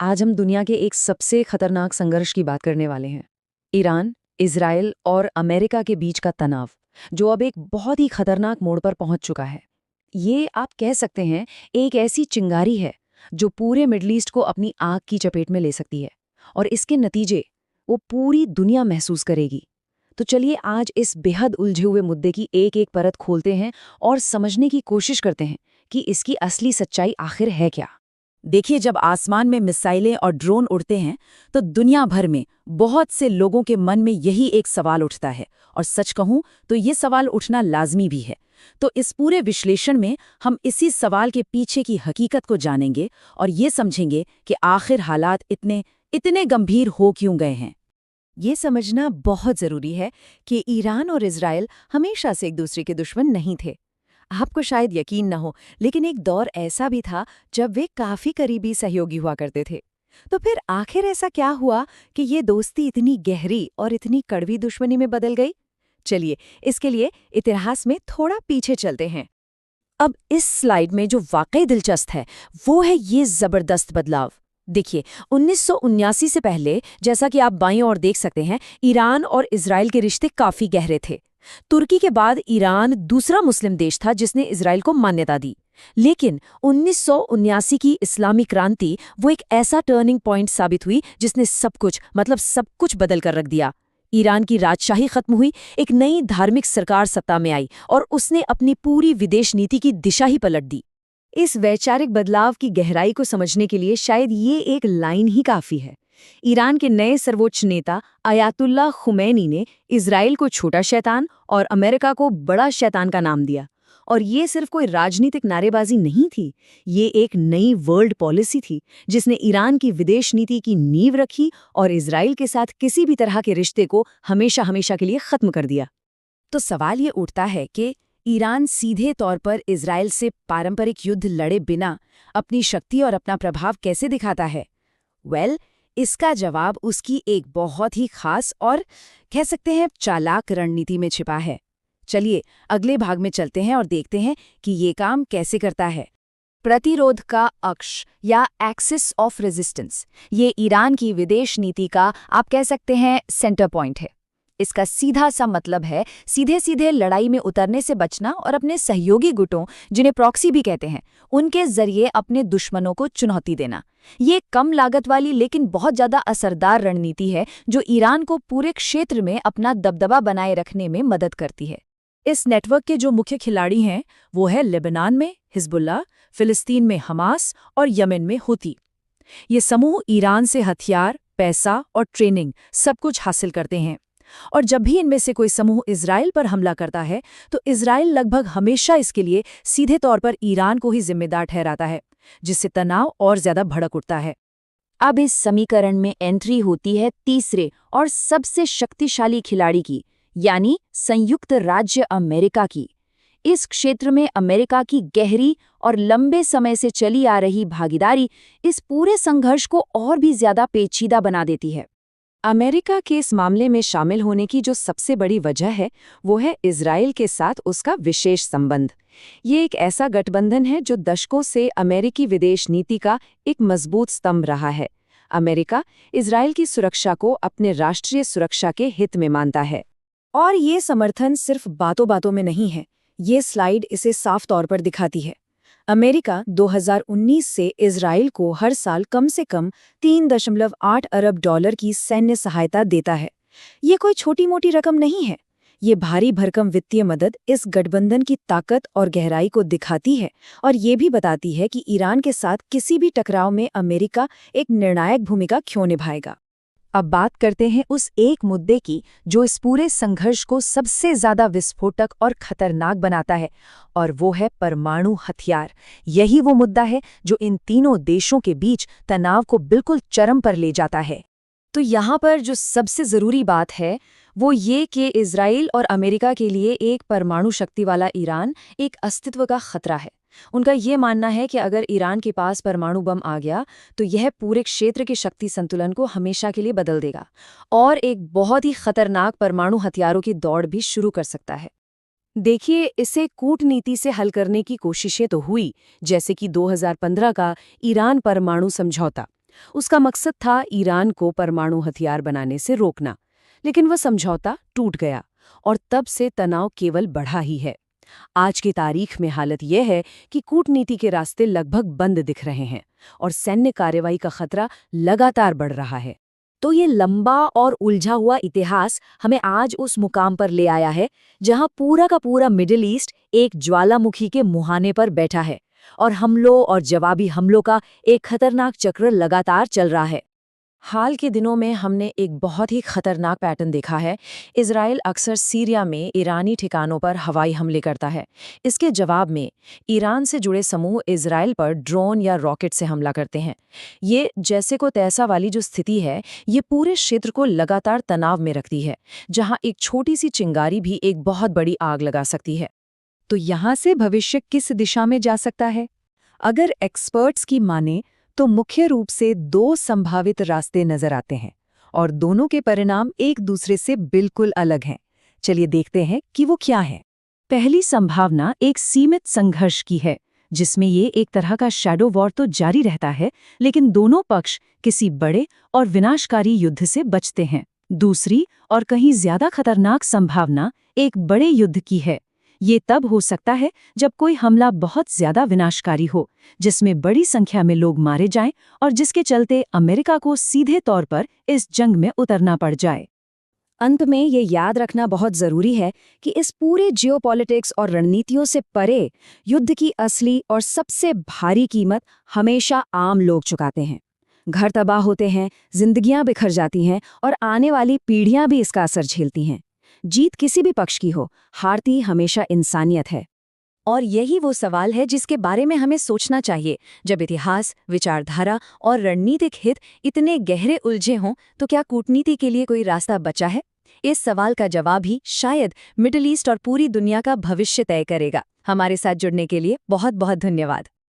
आज हम दुनिया के एक सबसे खतरनाक संघर्ष की बात करने वाले हैं। ईरान, इजराइल और अमेरिका के बीच का तनाव, जो अब एक बहुत ही खतरनाक मोड़ पर पहुंच चुका है। ये आप कह सकते हैं एक ऐसी चिंगारी है जो पूरे मिडल ईस्ट को अपनी आग की चपेट में ले सकती है, और इसके नतीजे वो पूरी दुनिया महसूस करेगी। तो चलिए आज इस बेहद उलझे हुए मुद्दे की एक एक परत खोलते हैं और समझने की कोशिश करते हैं कि इसकी असली सच्चाई आखिर है क्या। देखिए, जब आसमान में मिसाइलें और ड्रोन उड़ते हैं तो दुनिया भर में बहुत से लोगों के मन में यही एक सवाल उठता है, और सच कहूं तो ये सवाल उठना लाजमी भी है। तो इस पूरे विश्लेषण में हम इसी सवाल के पीछे की हकीकत को जानेंगे और ये समझेंगे कि आखिर हालात इतने इतने गंभीर हो क्यों गए हैं। ये समझना बहुत जरूरी है कि ईरान और इजराइल हमेशा से एक दूसरे के दुश्मन नहीं थे। आपको शायद यकीन न हो, लेकिन एक दौर ऐसा भी था जब वे काफी करीबी सहयोगी हुआ करते थे। तो फिर आखिर ऐसा क्या हुआ कि ये दोस्ती इतनी गहरी और इतनी कड़वी दुश्मनी में बदल गई? चलिए, इसके लिए इतिहास में थोड़ा पीछे चलते हैं। अब इस स्लाइड में जो वाकई दिलचस्प है वो है ये जबरदस्त बदलाव। देखिए, 1979 से पहले, जैसा कि आप बाईं ओर देख सकते हैं, ईरान और इजराइल के रिश्ते काफी गहरे थे। तुर्की के बाद ईरान दूसरा मुस्लिम देश था जिसने इजराइल को मान्यता दी। लेकिन 1979 की इस्लामी क्रांति वो एक ऐसा टर्निंग पॉइंट साबित हुई जिसने सब कुछ बदल कर रख दिया। ईरान की राजशाही खत्म हुई, एक नई धार्मिक सरकार सत्ता में आई और उसने अपनी पूरी विदेश नीति की दिशा ही पलट दी। इस वैचारिक बदलाव की गहराई को समझने के लिए शायद ये एक लाइन ही काफी है। ईरान के नए सर्वोच्च नेता अयातुल्ला खुमैनी ने इजराइल को छोटा शैतान और अमेरिका को बड़ा शैतान का नाम दिया। और ये सिर्फ कोई राजनीतिक नारेबाजी नहीं थी, ये एक नई वर्ल्ड पॉलिसी थी जिसने ईरान की विदेश नीति की नींव रखी और इजराइल के साथ किसी भी तरह के रिश्ते को हमेशा हमेशा के लिए खत्म कर दिया। तो सवाल ये उठता है कि ईरान सीधे तौर पर इजराइल से पारंपरिक युद्ध लड़े बिना अपनी शक्ति और अपना प्रभाव कैसे दिखाता है? इसका जवाब उसकी एक बहुत ही खास और कह सकते हैं चालाक रणनीति में छिपा है। चलिए अगले भाग में चलते हैं और देखते हैं कि ये काम कैसे करता है। प्रतिरोध का अक्ष या एक्सिस ऑफ रेजिस्टेंस, ये ईरान की विदेश नीति का आप कह सकते हैं सेंटर पॉइंट है। इसका सीधा सा मतलब है सीधे सीधे लड़ाई में उतरने से बचना और अपने सहयोगी गुटों, जिन्हें प्रॉक्सी भी कहते हैं, उनके जरिए अपने दुश्मनों को चुनौती देना। ये कम लागत वाली लेकिन बहुत ज्यादा असरदार रणनीति है जो ईरान को पूरे क्षेत्र में अपना दबदबा बनाए रखने में मदद करती है। इस नेटवर्क के जो मुख्य खिलाड़ी हैं वो है लेबनान में हिजबुल्लाह, फिलिस्तीन में हमास और यमन में हुती। ये समूह ईरान से हथियार, पैसा और ट्रेनिंग सब कुछ हासिल करते हैं। और जब भी इनमें से कोई समूह इजराइल पर हमला करता है तो इजराइल लगभग हमेशा इसके लिए सीधे तौर पर ईरान को ही जिम्मेदार ठहराता है, जिससे तनाव और ज्यादा भड़क उठता है। अब इस समीकरण में एंट्री होती है तीसरे और सबसे शक्तिशाली खिलाड़ी की, यानी संयुक्त राज्य अमेरिका की। इस क्षेत्र में अमेरिका की गहरी और लंबे समय से चली आ रही भागीदारी इस पूरे संघर्ष को और भी ज्यादा पेचीदा बना देती है। अमेरिका के इस मामले में शामिल होने की जो सबसे बड़ी वजह है वो है इजराइल के साथ उसका विशेष संबंध। ये एक ऐसा गठबंधन है जो दशकों से अमेरिकी विदेश नीति का एक मजबूत स्तंभ रहा है। अमेरिका इजराइल की सुरक्षा को अपने राष्ट्रीय सुरक्षा के हित में मानता है। और ये समर्थन सिर्फ बातों बातों में नहीं है, ये स्लाइड इसे साफ तौर पर दिखाती है। अमेरिका 2019 से इजराइल को हर साल कम से कम 3.8 अरब डॉलर की सैन्य सहायता देता है। ये कोई छोटी मोटी रकम नहीं है। ये भारी भरकम वित्तीय मदद इस गठबंधन की ताकत और गहराई को दिखाती है और ये भी बताती है कि ईरान के साथ किसी भी टकराव में अमेरिका एक निर्णायक भूमिका क्यों निभाएगा। अब बात करते हैं उस एक मुद्दे की जो इस पूरे संघर्ष को सबसे ज्यादा विस्फोटक और खतरनाक बनाता है, और वो है परमाणु हथियार। यही वो मुद्दा है जो इन तीनों देशों के बीच तनाव को बिल्कुल चरम पर ले जाता है। तो यहाँ पर जो सबसे जरूरी बात है वो ये कि इजराइल और अमेरिका के लिए एक परमाणु शक्ति वाला ईरान एक अस्तित्व का खतरा है। उनका ये मानना है कि अगर ईरान के पास परमाणु बम आ गया तो यह पूरे क्षेत्र के शक्ति संतुलन को हमेशा के लिए बदल देगा और एक बहुत ही खतरनाक परमाणु हथियारों की दौड़ भी शुरू कर सकता है। देखिए, इसे कूटनीति से हल करने की कोशिशें तो हुई, जैसे कि 2015 का ईरान परमाणु समझौता, उसका मकसद था ईरान को परमाणु हथियार बनाने से रोकना, लेकिन वह समझौता टूट गया और तब से तनाव केवल बढ़ा ही है। आज की तारीख में हालत यह है कि कूटनीति के रास्ते लगभग बंद दिख रहे हैं और सैन्य कार्रवाई का खतरा लगातार बढ़ रहा है। तो ये लंबा और उलझा हुआ इतिहास हमें आज उस मुकाम पर ले आया है जहां पूरा का पूरा मिडिल ईस्ट एक ज्वालामुखी के मुहाने पर बैठा है और हमलों और जवाबी हमलों का एक खतरनाक चक्र लगातार चल रहा है। हाल के दिनों में हमने एक बहुत ही खतरनाक पैटर्न देखा है। इजराइल अक्सर सीरिया में ईरानी ठिकानों पर हवाई हमले करता है। इसके जवाब में ईरान से जुड़े समूह इजराइल पर ड्रोन या रॉकेट से हमला करते हैं। ये जैसे को तैसा वाली जो स्थिति है, ये पूरे क्षेत्र को लगातार तनाव में रखती है, जहां एक छोटी सी चिंगारी भी एक बहुत बड़ी आग लगा सकती है। तो यहाँ से भविष्य किस दिशा में जा सकता है? अगर एक्सपर्ट्स की माने तो मुख्य रूप से दो संभावित रास्ते नजर आते हैं और दोनों के परिणाम एक दूसरे से बिल्कुल अलग हैं। चलिए देखते हैं कि वो क्या है। पहली संभावना एक सीमित संघर्ष की है, जिसमें ये एक तरह का शैडो वॉर तो जारी रहता है, लेकिन दोनों पक्ष किसी बड़े और विनाशकारी युद्ध से बचते हैं। दूसरी और कहीं ज्यादा खतरनाक संभावना एक बड़े युद्ध की है। ये तब हो सकता है जब कोई हमला बहुत ज्यादा विनाशकारी हो, जिसमें बड़ी संख्या में लोग मारे जाएं और जिसके चलते अमेरिका को सीधे तौर पर इस जंग में उतरना पड़ जाए। अंत में ये याद रखना बहुत जरूरी है कि इस पूरे जियोपॉलिटिक्स और रणनीतियों से परे युद्ध की असली और सबसे भारी कीमत हमेशा आम लोग चुकाते हैं। घर तबाह होते हैं, जिंदगियां बिखर जाती हैं और आने वाली पीढ़ियां भी इसका असर झेलती हैं। जीत किसी भी पक्ष की हो, हारती हमेशा इंसानियत है। और यही वो सवाल है जिसके बारे में हमें सोचना चाहिए। जब इतिहास, विचारधारा और रणनीतिक हित इतने गहरे उलझे हों, तो क्या कूटनीति के लिए कोई रास्ता बचा है? इस सवाल का जवाब ही शायद मिडिल ईस्ट और पूरी दुनिया का भविष्य तय करेगा। हमारे साथ जुड़ने के लिए बहुत बहुत धन्यवाद।